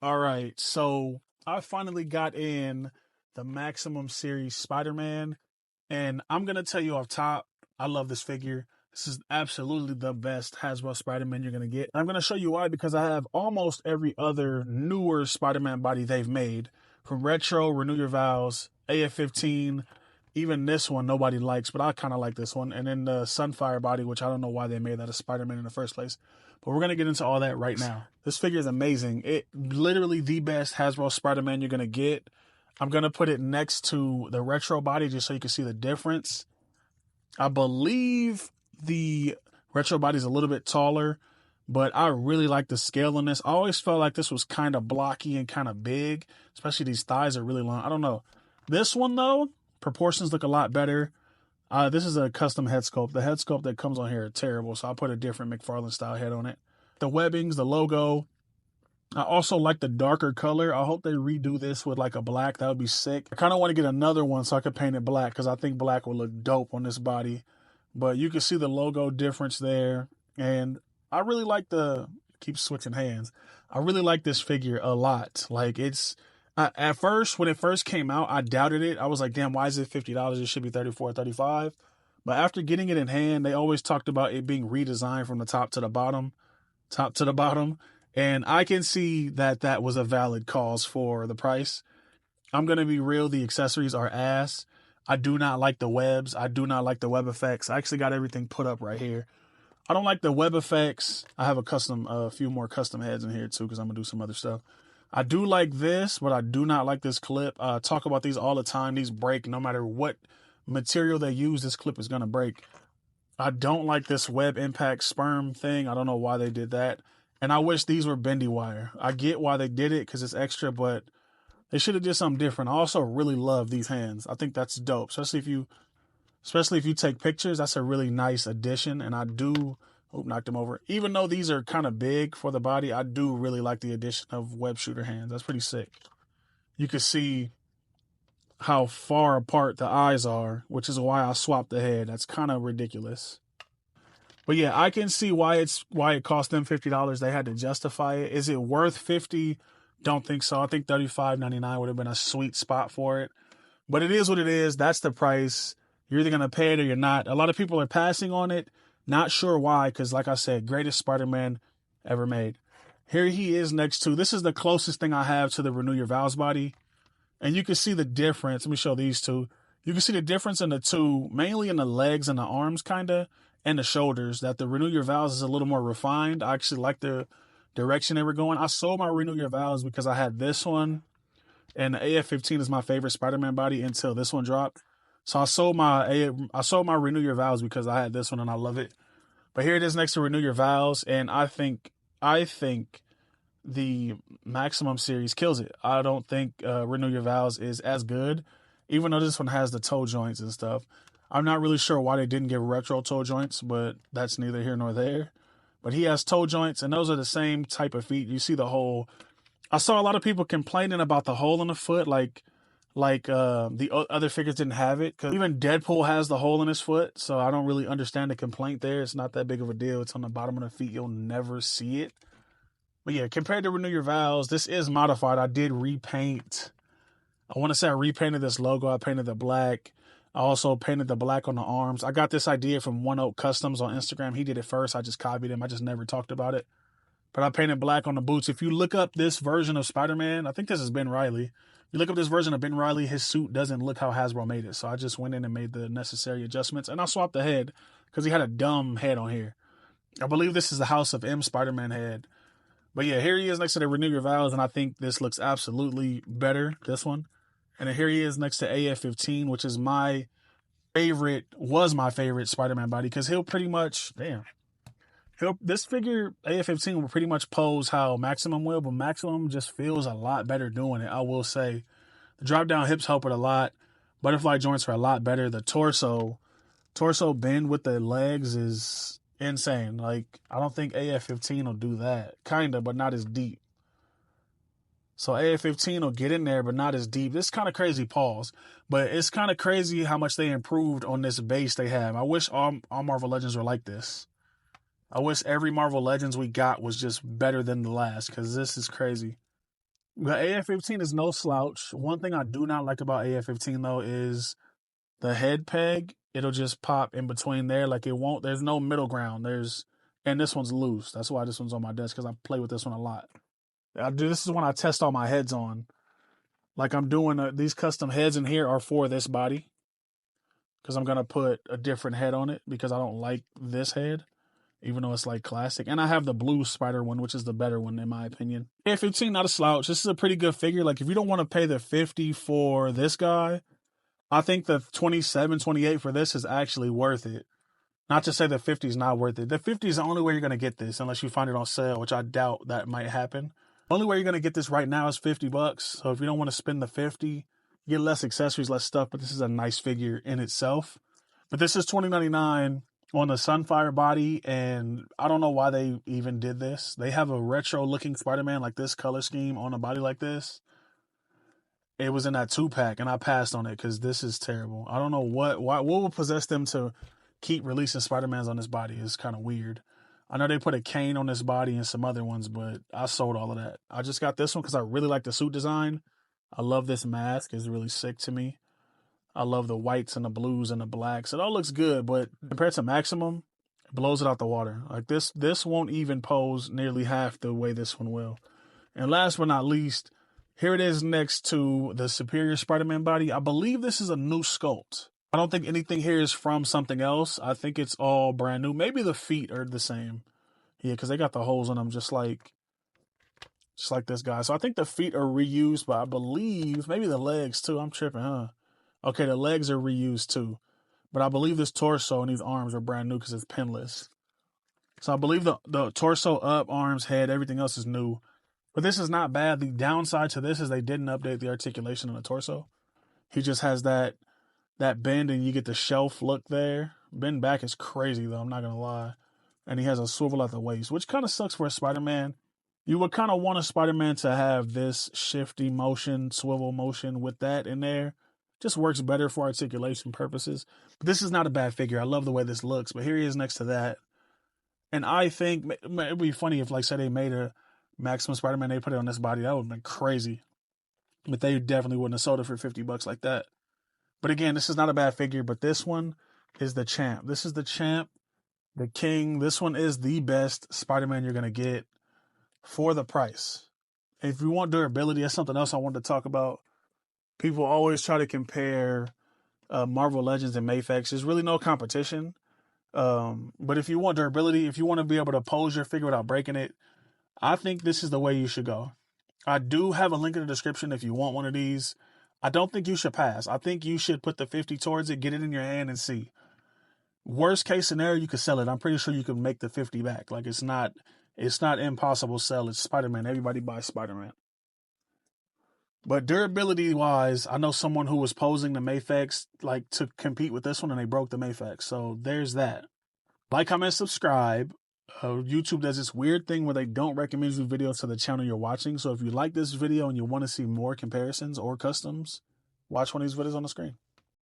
All right, so I finally got in the Maximum Series Spider-Man, and I'm going to tell you off top, I love this figure. This is absolutely the best Hasbro Spider-Man you're going to get. I'm going to show you why, because I have almost every other newer Spider-Man body they've made. From Retro, Renew Your Vows, AF-15, even this one nobody likes, but I kind of like this one. And then the Sunfire body, which I don't know why they made that a Spider-Man in the first place. But we're going to get into all that right now. This figure is amazing. It literally the best Hasbro Spider-Man you're going to get. I'm going to put it next to the Retro body just so you can see the difference. I believe the Retro body is a little bit taller, but I really like the scale on this. I always felt like this was kind of blocky and kind of big, especially these thighs are really long. I don't know. This one, though, proportions look a lot better. This is a custom head sculpt. The head sculpt that comes on here are terrible, so I put a different McFarlane style head on it. The webbings, the logo. I also like the darker color. I hope they redo this with like a black. That would be sick. I kind of want to get another one so I could paint it black because I think black will look dope on this body. But you can see the logo difference there. And I really like keep switching hands. I really like this figure a lot. Like it's, at first, when it first came out, I doubted it. I was like, damn, why is it $50? It should be $34 or $35. But after getting it in hand, they always talked about it being redesigned from the top to the bottom. And I can see that that was a valid cause for the price. I'm going to be real. The accessories are ass. I do not like the webs. I do not like the web effects. I actually got everything put up right here. I don't like the web effects. I have a few more custom heads in here too, because I'm going to do some other stuff. I do like this, but I do not like this clip. I talk about these all the time. These break no matter what material they use. This clip is going to break. I don't like this web impact sperm thing. I don't know why they did that. And I wish these were bendy wire. I get why they did it because it's extra, but they should have did something different. I also really love these hands. I think that's dope, especially if you take pictures. That's a really nice addition. And I do, knocked him over. Even though these are kind of big for the body, I do really like the addition of web shooter hands. That's pretty sick. You can see how far apart the eyes are, which is why I swapped the head. That's kind of ridiculous. But yeah, I can see why it cost them $50. They had to justify it. Is it worth $50? Don't think so. I think $35.99 would have been a sweet spot for it. But it is what it is. That's the price. You're either going to pay it or you're not. A lot of people are passing on it. Not sure why, because like I said, greatest Spider-Man ever made. Here he is next to, this is the closest thing I have to the Renew Your Vows body. And you can see the difference. Let me show these two. You can see the difference in the two, mainly in the legs and the arms, kind of, and the shoulders, that the Renew Your Vows is a little more refined. I actually like the direction they were going. I sold my Renew Your Vows because I had this one, and the AF-15 is my favorite Spider-Man body until this one dropped. So I sold my Renew Your Vows because I had this one and I love it. But here it is next to Renew Your Vows, and I think the Maximum series kills it. I don't think Renew Your Vows is as good, even though this one has the toe joints and stuff. I'm not really sure why they didn't give retro toe joints, but that's neither here nor there. But he has toe joints, and those are the same type of feet. You see the hole. I saw a lot of people complaining about the hole in the foot, like the other figures didn't have it. Because even Deadpool has the hole in his foot, so I don't really understand the complaint there. It's not that big of a deal. It's on the bottom of the feet. You'll never see it. But yeah, compared to Renew Your Vows, this is modified. I did repaint. I want to say I repainted this logo. I painted the black. I also painted the black on the arms. I got this idea from One Oak Customs on Instagram. He did it first. I just copied him. I just never talked about it. But I painted black on the boots. If you look up this version of Spider-Man, I think this is Ben Reilly. You look up this version of Ben Reilly, his suit doesn't look how Hasbro made it. So I just went in and made the necessary adjustments. And I swapped the head because he had a dumb head on here. I believe this is the House of M Spider-Man head. But yeah, here he is next to the Renew Your Vows. And I think this looks absolutely better, this one. And then here he is next to AF-15, which is my favorite Spider-Man body, because he'll pretty much, this figure, AF-15, will pretty much pose how Maximum will, but Maximum just feels a lot better doing it, I will say. The drop-down hips help it a lot. Butterfly joints are a lot better. The torso bend with the legs is insane. Like, I don't think AF-15 will do that. Kinda, but not as deep. So AF-15 will get in there, but not as deep. This is kind of crazy, pause. But it's kind of crazy how much they improved on this base they have. I wish all Marvel Legends were like this. I wish every Marvel Legends we got was just better than the last, because this is crazy. The AF-15 is no slouch. One thing I do not like about AF-15 though is the head peg. It'll just pop in between there. Like it won't, there's no middle ground. And this one's loose. That's why this one's on my desk, because I play with this one a lot. This is when I test all my heads on. Like I'm doing these custom heads in here are for this body, because I'm going to put a different head on it because I don't like this head, even though it's like classic. And I have the blue spider one, which is the better one in my opinion. AF-15, not a slouch. This is a pretty good figure. Like if you don't want to pay the 50 for this guy, I think the 27, 28 for this is actually worth it. Not to say the 50 is not worth it. The 50 is the only way you're going to get this unless you find it on sale, which I doubt that might happen. The only way you're going to get this right now is $50. So if you don't want to spend the 50, you get less accessories, less stuff, but this is a nice figure in itself. But this is $20.99 on the Sunfire body, and I don't know why they even did this. They have a retro-looking Spider-Man like this color scheme on a body like this. It was in that 2-pack, and I passed on it because this is terrible. I don't know what will possess them to keep releasing Spider-Mans on this body. It's kind of weird. I know they put a cane on this body and some other ones, but I sold all of that. I just got this one because I really like the suit design. I love this mask. It's really sick to me. I love the whites and the blues and the blacks. It all looks good, but compared to Maximum, it blows it out the water. Like this won't even pose nearly half the way this one will. And last but not least, here it is next to the Superior Spider-Man body. I believe this is a new sculpt. I don't think anything here is from something else. I think it's all brand new. Maybe the feet are the same. Yeah, because they got the holes in them just like this guy. So I think the feet are reused, but I believe maybe the legs too. I'm tripping, huh? Okay, the legs are reused too. But I believe this torso and these arms are brand new because it's pinless. So I believe the torso up, arms, head, everything else is new. But this is not bad. The downside to this is they didn't update the articulation on the torso. He just has that bend and you get the shelf look there. Bend back is crazy though, I'm not going to lie. And he has a swivel at the waist, which kind of sucks for a Spider-Man. You would kind of want a Spider-Man to have this shifty motion, swivel motion with that in there. Just works better for articulation purposes. But this is not a bad figure. I love the way this looks. But here he is next to that. And I think it would be funny if, like, say they made a Maximum Spider-Man, they put it on this body. That would have been crazy. But they definitely wouldn't have sold it for $50 like that. But again, this is not a bad figure. But this one is the champ. This is the champ, the king. This one is the best Spider-Man you're going to get for the price. If you want durability, that's something else I wanted to talk about. People always try to compare Marvel Legends and Mafex. There's really no competition. But if you want durability, if you want to be able to pose your figure without breaking it, I think this is the way you should go. I do have a link in the description if you want one of these. I don't think you should pass. I think you should put the 50 towards it, get it in your hand and see. Worst case scenario, you could sell it. I'm pretty sure you can make the 50 back. Like it's not impossible to sell. It's Spider-Man. Everybody buys Spider-Man. But durability wise, I know someone who was posing the Mafex like to compete with this one and they broke the Mafex. So there's that. Like, comment, subscribe. YouTube does this weird thing where they don't recommend you videos to the channel you're watching. So if you like this video and you want to see more comparisons or customs, watch one of these videos on the screen.